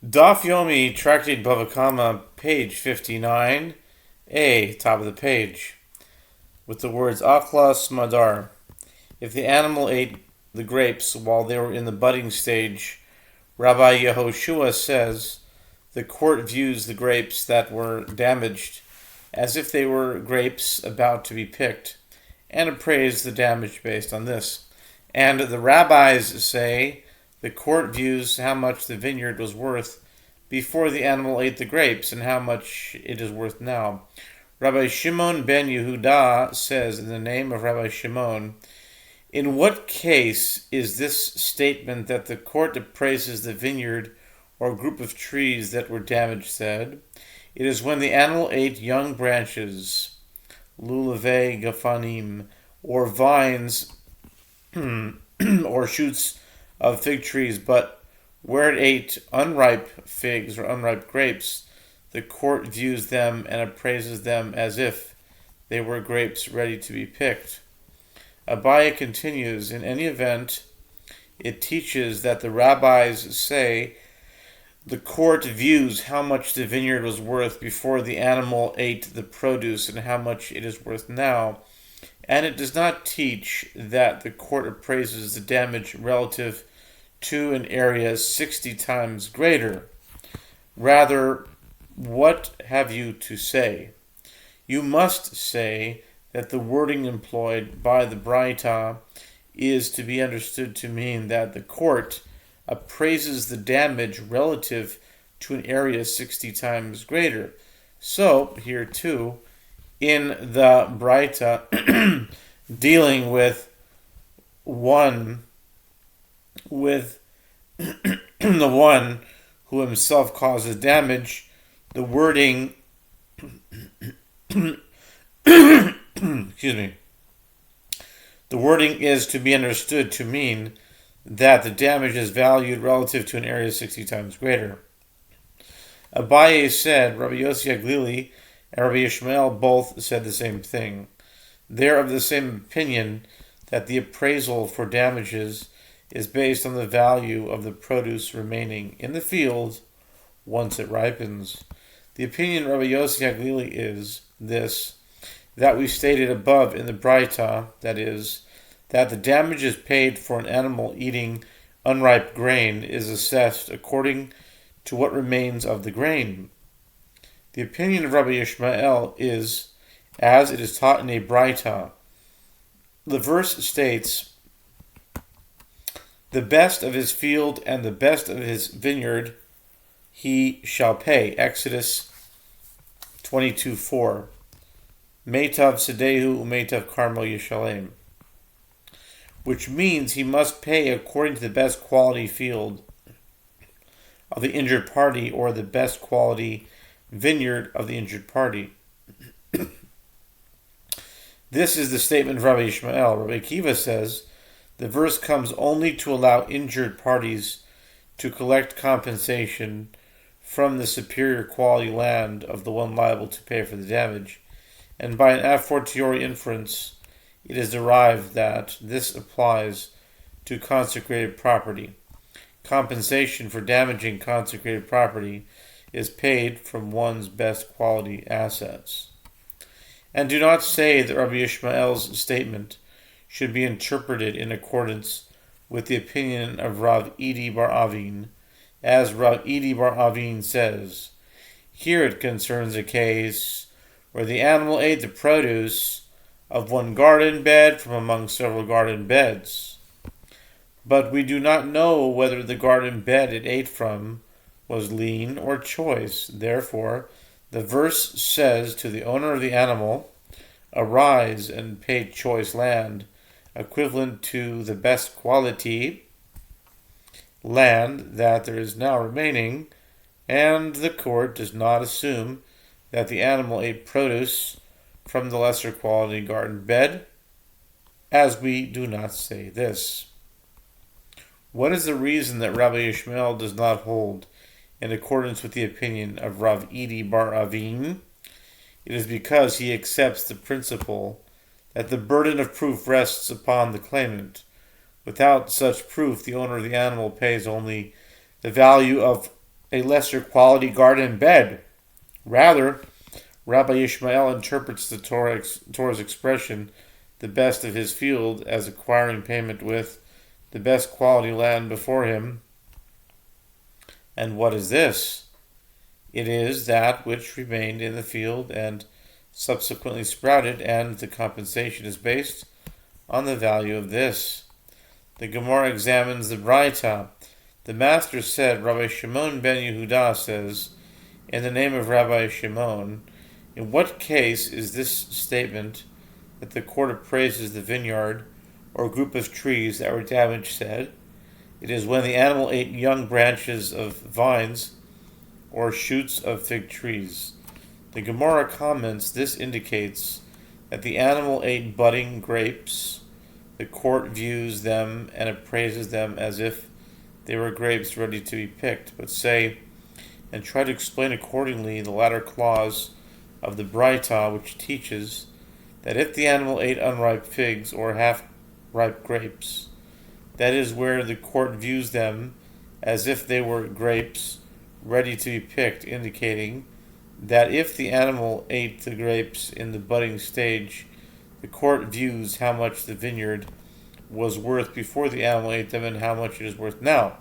Daf Yomi, Tractate Bava, page 59, A, top of the page, with the words Achlas Madar. If the animal ate the grapes while they were in the budding stage, Rabbi Yehoshua says the court views the grapes that were damaged as if they were grapes about to be picked, and appraise the damage based on this. And the rabbis say the court views how much the vineyard was worth before the animal ate the grapes and how much it is worth now. Rabbi Shimon ben Yehuda says in the name of Rabbi Shimon, in what case is this statement that the court appraises the vineyard or group of trees that were damaged said? It is when the animal ate young branches, lulave gafanim, or vines or shoots of fig trees, but where it ate unripe figs or unripe grapes, the court views them and appraises them as if they were grapes ready to be picked. Abaya continues, in any event, it teaches that the rabbis say the court views how much the vineyard was worth before the animal ate the produce and how much it is worth now. And it does not teach that the court appraises the damage relative to an area 60 times greater. Rather, what have you to say? You must say that the wording employed by the Braita is to be understood to mean that the court appraises the damage relative to an area 60 times greater. So, here too, in the Braita, dealing with the one who himself causes damage, the wording excuse me. The wording is to be understood to mean that the damage is valued relative to an area 60 times greater. Abaye said, Rabbi Yossi Aglili and Rabbi Ishmael both said the same thing. They are of the same opinion that the appraisal for damages is based on the value of the produce remaining in the field once it ripens. The opinion of Rabbi Yossi Aglili is this, that we stated above in the Braita, that is, that the damages paid for an animal eating unripe grain is assessed according to what remains of the grain. The opinion of Rabbi Ishmael is, as it is taught in a Braita. The verse states, the best of his field and the best of his vineyard he shall pay. Exodus 22:4. Meitav Sedehu Umeitav Carmel Yishalem. Which means he must pay according to the best quality field of the injured party or the best quality vineyard of the injured party. This is the statement of Rabbi Ishmael. Rabbi Akiva says, the verse comes only to allow injured parties to collect compensation from the superior quality land of the one liable to pay for the damage, and by an a fortiori inference, it is derived that this applies to consecrated property. Compensation for damaging consecrated property is paid from one's best quality assets. And do not say that Rabbi Ishmael's statement should be interpreted in accordance with the opinion of Rav Idi bar Avin, as Rav Idi bar Avin says. Here it concerns a case where the animal ate the produce of one garden bed from among several garden beds. But we do not know whether the garden bed it ate from was lean or choice. Therefore, the verse says to the owner of the animal, arise and pay choice land, equivalent to the best quality land that there is now remaining, and the court does not assume that the animal ate produce from the lesser quality garden bed, as we do not say this. What is the reason that Rabbi Ishmael does not hold in accordance with the opinion of Rav Idi bar Avin? It is because he accepts the principle that the burden of proof rests upon the claimant. Without such proof, the owner of the animal pays only the value of a lesser quality garden bed. Rather, Rabbi Yishmael interprets the Torah's expression, the best of his field, as acquiring payment with the best quality land before him. And what is this? It is that which remained in the field and subsequently sprouted, and the compensation is based on the value of this. The Gemara examines the Braita. The master said, Rabbi Shimon ben Yehuda says, in the name of Rabbi Shimon, in what case is this statement that the court appraises the vineyard or group of trees that were damaged said? It is when the animal ate young branches of vines or shoots of fig trees. The Gemara comments, this indicates that the animal ate budding grapes. The court views them and appraises them as if they were grapes ready to be picked, but say, and try to explain accordingly the latter clause of the Braita, which teaches that if the animal ate unripe figs or half-ripe grapes, that is where the court views them as if they were grapes ready to be picked, indicating that if the animal ate the grapes in the budding stage, the court views how much the vineyard was worth before the animal ate them and how much it is worth now.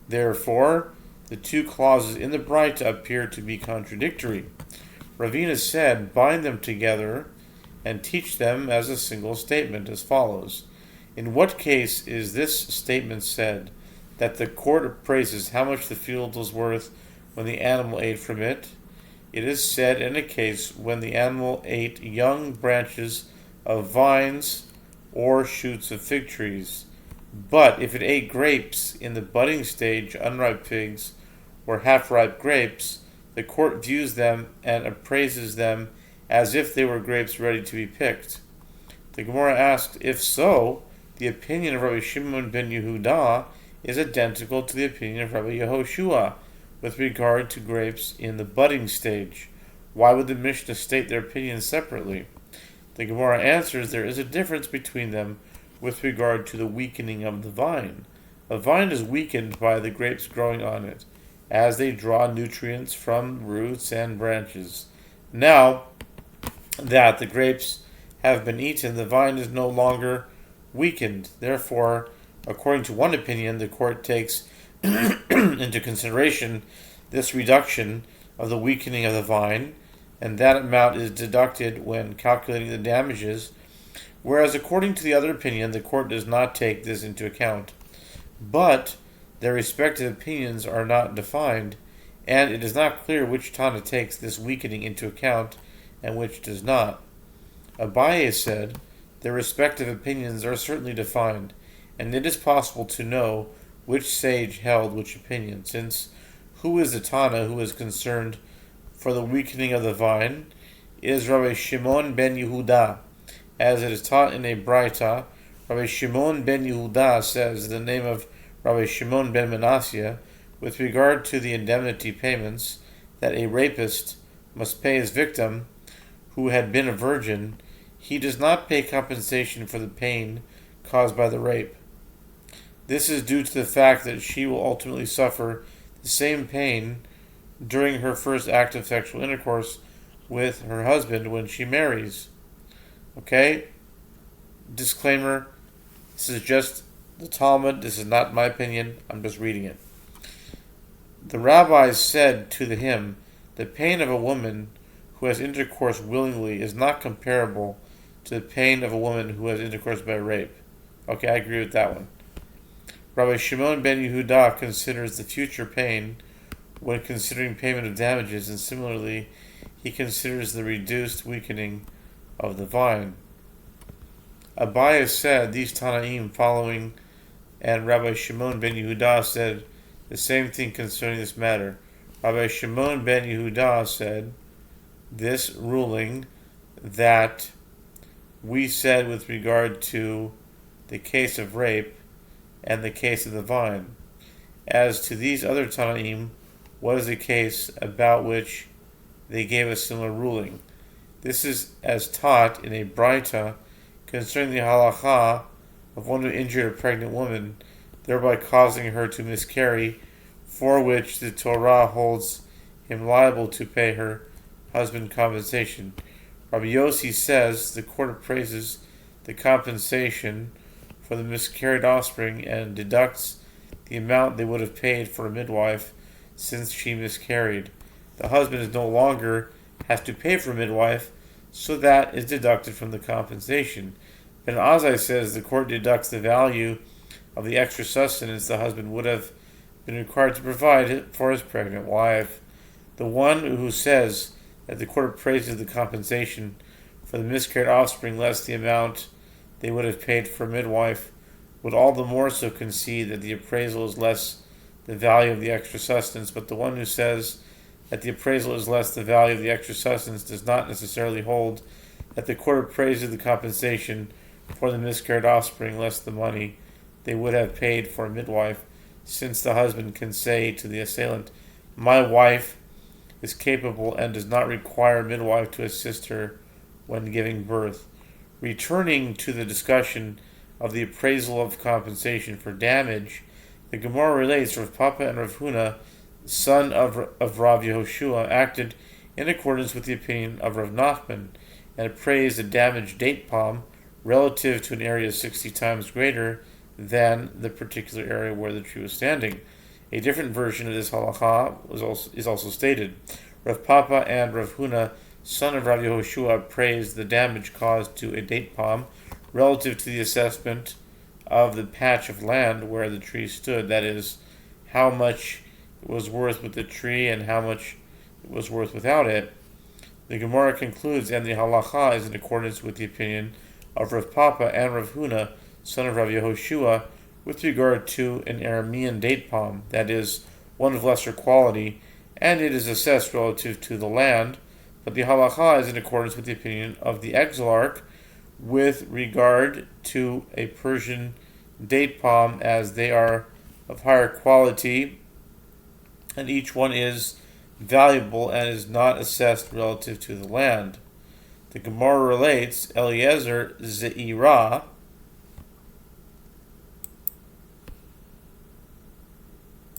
Therefore, the two clauses in the Braita appear to be contradictory. Ravina said, bind them together and teach them as a single statement as follows. In what case is this statement said, that the court appraises how much the field was worth when the animal ate from it? It is said in a case when the animal ate young branches of vines or shoots of fig trees. But if it ate grapes in the budding stage, unripe figs, or half-ripe grapes, the court views them and appraises them as if they were grapes ready to be picked. The Gemara asked, if so, the opinion of Rabbi Shimon ben Yehuda is identical to the opinion of Rabbi Yehoshua with regard to grapes in the budding stage. Why would the Mishnah state their opinions separately? The Gemara answers, there is a difference between them with regard to the weakening of the vine. A vine is weakened by the grapes growing on it, as they draw nutrients from roots and branches. Now that the grapes have been eaten, the vine is no longer weakened. Therefore, according to one opinion, the court takes into consideration this reduction of the weakening of the vine, and that amount is deducted when calculating the damages, whereas according to the other opinion, the court does not take this into account. But their respective opinions are not defined, and it is not clear which Tana takes this weakening into account and which does not. Abaye said, their respective opinions are certainly defined, and it is possible to know which sage held which opinion, since who is the Tana who is concerned for the weakening of the vine? It is Rabbi Shimon ben Yehuda. As it is taught in a Braita, Rabbi Shimon ben Yehuda says in the name of Rabbi Shimon ben Manasseh, with regard to the indemnity payments, that a rapist must pay his victim who had been a virgin. He does not pay compensation for the pain caused by the rape. This is due to the fact that she will ultimately suffer the same pain during her first act of sexual intercourse with her husband when she marries. Okay? Disclaimer, this is just the Talmud, this is not my opinion, I'm just reading it. The rabbis said to the hymn, the pain of a woman who has intercourse willingly is not comparable to the pain of a woman who has intercourse by rape. Okay, I agree with that one. Rabbi Shimon ben Yehuda considers the future pain when considering payment of damages, and similarly, he considers the reduced weakening of the vine. Abaye said these Tanaim following, and Rabbi Shimon ben Yehuda said the same thing concerning this matter. Rabbi Shimon ben Yehuda said this ruling that we said with regard to the case of rape and the case of the vine. As to these other Tanaim, what is the case about which they gave a similar ruling? This is as taught in a Braita concerning the halacha of one who injured a pregnant woman, thereby causing her to miscarry for which the Torah holds him liable to pay her husband compensation. Rabbi Yossi says the court appraises the compensation for the miscarried offspring and deducts the amount they would have paid for a midwife since she miscarried. The husband no longer has to pay for a midwife, so that is deducted from the compensation. Ben Azai says the court deducts the value of the extra sustenance the husband would have been required to provide for his pregnant wife. The one who says that the court appraises the compensation for the miscarried offspring less the amount they would have paid for a midwife would all the more so concede that the appraisal is less the value of the extra sustenance, but the one who says that the appraisal is less the value of the extra sustenance does not necessarily hold that the court appraises the compensation for the miscarried offspring less the money they would have paid for a midwife, since the husband can say to the assailant, "My wife is capable and does not require a midwife to assist her when giving birth." Returning to the discussion of the appraisal of compensation for damage, the Gemara relates Rav Papa and Rav Huna, son of Rav Yehoshua, acted in accordance with the opinion of Rav Nachman and appraised a damaged date palm relative to an area 60 times greater than the particular area where the tree was standing. A different version of this halacha is also stated. Rav Papa and Rav Huna, son of Rav Yehoshua, appraised the damage caused to a date palm relative to the assessment of the patch of land where the tree stood, that is, how much it was worth with the tree and how much it was worth without it. The Gemara concludes, and the halacha is in accordance with the opinion of Rav Papa and Rav Huna, son of Rav Yehoshua, with regard to an Aramean date palm, that is, one of lesser quality, and it is assessed relative to the land, but the halacha is in accordance with the opinion of the exilarch with regard to a Persian date palm, as they are of higher quality, and each one is valuable and is not assessed relative to the land. The Gemara relates, Eliezer Ze'irah,